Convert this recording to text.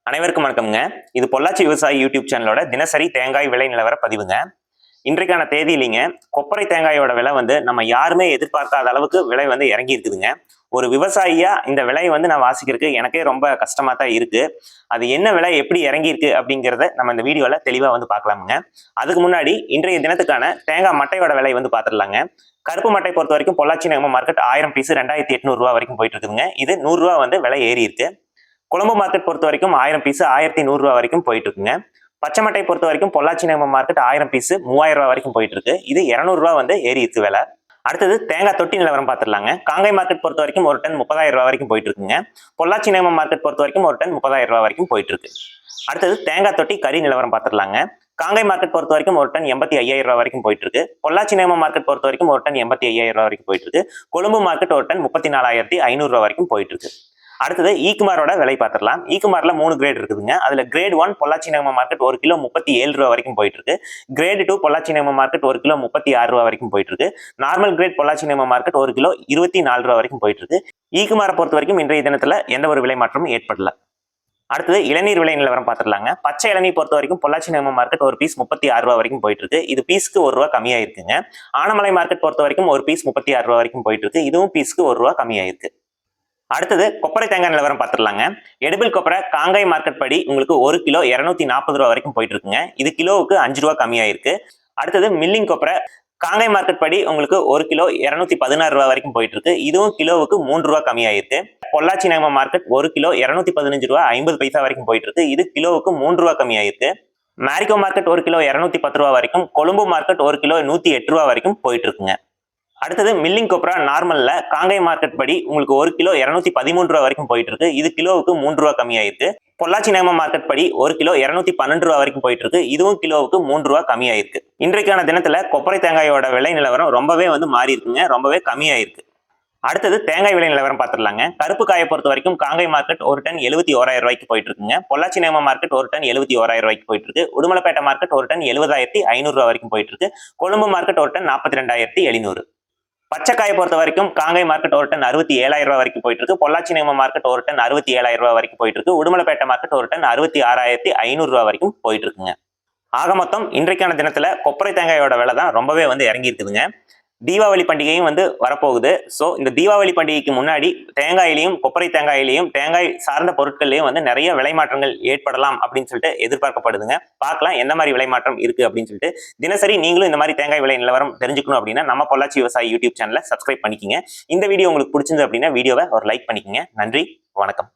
அனைவருக்கும் வணக்கம்ங்க. இது பொள்ளாச்சி விவசாயி யூடியூப் சேனலோட தினசரி தேங்காய் விலை நிலவர பதிவுங்க. இன்றைக்கான தேதியிலிங்க கொப்பரை தேங்காயோட விலை நம்ம யாருமே எதிர்பார்க்காத அளவுக்கு விலை இறங்கி இருக்குதுங்க. ஒரு விவசாயியா இந்த விலையை நான் வாசிக்கிறதுக்கு எனக்கே ரொம்ப கஷ்டமா தான் இருக்கு. அது என்ன விலை எப்படி இறங்கி இருக்கு அப்படிங்கிறத நம்ம இந்த வீடியோல தெளிவா பார்க்கலாமுங்க. அதுக்கு முன்னாடி இன்றைய தினத்துக்கான தேங்காய் மட்டையோட விலை பார்த்துடலாங்க. கருப்பு மட்டை பொறுத்த வரைக்கும் பொள்ளாச்சி நகர மார்க்கெட் 1000 பீஸ் 2800 ரூபா வரைக்கும் போயிட்டு இருக்குதுங்க. இது 100 ரூபா விலை ஏறி இருக்கு. கொழும்பு மார்க்கெட் பொறுத்த வரைக்கும் 1000 பீஸ் 1100 ரூபா வரைக்கும் போயிட்டு இருக்குங்க. பச்சை மட்டை பொறுத்த வரைக்கும் பொள்ளாச்சி நகர மார்க்கெட் 1000 பீஸ் 3000 ரூபா வரைக்கும் போயிட்டு இருக்கு. இது 200 ரூபா ஏறி இருக்கு விலை. அடுத்தது தேங்காய் தொட்டி நிலவரம் பார்த்துடலாங்க. காங்கை மார்க்கெட் பொறுத்த வரைக்கும் ஒரு டன் 30,000 ரூபா வரைக்கும் போயிட்டு இருக்குங்க. பொள்ளாச்சி நகர மார்க்கெட் பொறுத்த வரைக்கும் ஒரு டன் 30,000 ரூபா வரைக்கும் போயிட்டு இருக்கு. அடுத்தது தேங்காய் தொட்டி கறி நிலவரம் பார்த்துடலாங்க. காங்கை மார்க்கெட் பொறுத்த வரைக்கும் ஒரு டன் 85,000 ரூபா வரைக்கும் போயிட்டு இருக்கு. பொள்ளாச்சி நகர மார்க்கெட் பொறுத்த வரைக்கும் ஒரு டன் 85,000 ரூபா வரைக்கும் போயிட்டு இருக்கு. கொழும்பு மார்க்கெட் ஒரு டன் 34,500 ரூபா வரைக்கும் போயிட்டு இருக்கு. அடுத்தது ஈக்குமாரோட விலை பார்த்துடலாம். ஈக்குமார்ல 3 கிரேட் இருக்குதுங்க. அதுல கிரேட் 1 பொள்ளாச்சி நகர மார்க்கெட் 1 கிலோ 37 ரூபா வரைக்கும் போயிட்டு இருக்கு. கிரேட் 2 பொள்ளாச்சி நகர மார்க்கெட் 1 கிலோ 36 ரூபா வரைக்கும் போயிட்டு இருக்கு. நார்மல் கிரேட் பொள்ளாச்சி நகர மார்க்கெட் 1 கிலோ 24 ரூபா வரைக்கும் போயிட்டு இருக்கு. ஈக்குமாரை பொறுத்த வரைக்கும் இன்றைய தினத்துல எந்த ஒரு விலை மாற்றமும் ஏற்படல. அடுத்தது இளநீர் விலை நிலவரம் பார்த்துடலாங்க. பச்சை இளநீர் பொறுத்த வரைக்கும் பொள்ளாச்சி நகர மார்க்கெட் ஒரு பீஸ் 36 ரூபா வரைக்கும் போயிட்டு இருக்கு. இது பீஸ்க்கு 1 ரூபா கம்மியா இருக்குங்க. ஆனமலை மார்க்கெட் பொறுத்த வரைக்கும் ஒரு பீஸ் 36 ரூபா வரைக்கும் போயிட்டு இருக்கு. இதுவும் பீஸ்க்கு 1 ரூபா கம்மியா இருக்கு. அடுத்தது கொப்பரை தேங்காய் நிலவரம் பார்த்துடலாங்க. எடிபிள் கொப்பரை காங்காய் மார்க்கெட் படி உங்களுக்கு 1 கிலோ 240 ரூபா வரைக்கும் போயிட்டு இருக்குங்க. இது கிலோவுக்கு 5 ரூபா கம்மியா இருக்கு. அடுத்தது மில்லிங் கொப்பரை காங்காய் மார்க்கெட் படி உங்களுக்கு 1 கிலோ 216 ரூபா வரைக்கும் போயிட்டு இருக்கு. இதுவும் கிலோவுக்கு 3 ரூபா கம்மியா இருக்கு. பொள்ளாச்சி நகர மார்க்கெட் 1 கிலோ 215 ரூபா 50 பைசா வரைக்கும் போயிட்டு இருக்கு. இது கிலோவுக்கு 3 ரூபா கம்மியா இருக்கு. மேரிகோ மார்க்கெட் 1 கிலோ 210 ரூபா வரைக்கும், கொழும்பு மார்க்கெட் 1 கிலோ 108 ரூபா வரைக்கும் போயிட்டு இருக்குங்க. அடுத்தது மில்லிங் கொப்ரா நார்மல்ல காங்கை மார்க்கெட் படி உங்களுக்கு 1 கிலோ 213 ரூபா வரைக்கும் போயிட்டு இருக்கு. இது கிலோவுக்கு 3 ரூபா கம்மியா இருக்கு. பொள்ளாச்சி நகர மார்க்கெட் படி 1 கிலோ 212 ரூபா வரைக்கும் போயிட்டு இருக்கு. இதுவும் கிலோவுக்கு 3 ரூபா கம்மியா இருக்கு. இன்றைக்கான தினத்துல கொப்பரை தேங்காயோட விலை நிலவரம் ரொம்பவே மாறி இருக்குங்க. ரொம்பவே கம்மியா இருக்கு. அடுத்தது தேங்காய் விலை நிலவரம் பார்த்துடலாங்க. கருப்பு காயை பொறுத்த வரைக்கும் காங்கை மார்க்கெட் ஒரு டன் 71,000 ரூபாய்க்கு போயிட்டு இருக்குங்க. பொள்ளாச்சி நகர மார்க்கெட் ஒரு டன் 71,000 ரூபாய்க்கு போயிட்டு இருக்கு. உடுமலைப்பேட்டை மார்க்கெட் ஒரு டன் 70,500 ரூபா வரைக்கும் போயிட்டு இருக்கு. கொழும்பு மார்க்கெட் ஒரு டன் 42,700. பச்சைக்காயை பொறுத்த வரைக்கும் காங்கை மார்க்கெட் ஒரு டன் 67,000 ரூபா வரைக்கும் போயிட்டு இருக்கு. பொள்ளாச்சி நகர மார்க்கெட் ஒரு டன் 67,000 ரூபா வரைக்கும் போயிட்டு இருக்கு. உடுமலைப்பேட்டை மார்க்கெட் ஒரு டன் 66,500 ரூபா வரைக்கும் போயிட்டு இருக்குங்க. ஆக மொத்தம் இன்றைக்கான தினத்துல கொப்பரை தேங்காயோட விலை தான் ரொம்பவே இறங்கி இருக்குதுங்க. தீபாவளி பண்டிகையும் வரப்போகுது. ஸோ இந்த தீபாவளி பண்டிகைக்கு முன்னாடி தேங்காயிலையும் கொப்பரை தேங்காயிலையும் தேங்காய் சார்ந்த பொருட்கள்லையும் நிறைய விலை மாற்றங்கள் ஏற்படலாம் அப்படின்னு சொல்லிட்டு எதிர்பார்க்கப்படுதுங்க. பார்க்கலாம் எந்த மாதிரி விலை மாற்றம் இருக்கு அப்படின்னு சொல்லிட்டு. தினசரி நீங்களும் இந்த மாதிரி தேங்காய் விலை நிலவரம் தெரிஞ்சுக்கணும் அப்படின்னா நம்ம பொள்ளாச்சி விவசாயி யூடியூப் சேனலை சப்ஸ்கிரைப் பண்ணிக்கிங்க. இந்த வீடியோ உங்களுக்கு பிடிச்சிருந்து அப்படின்னா வீடியோவை ஒரு லைக் பண்ணிக்கங்க. நன்றி, வணக்கம்.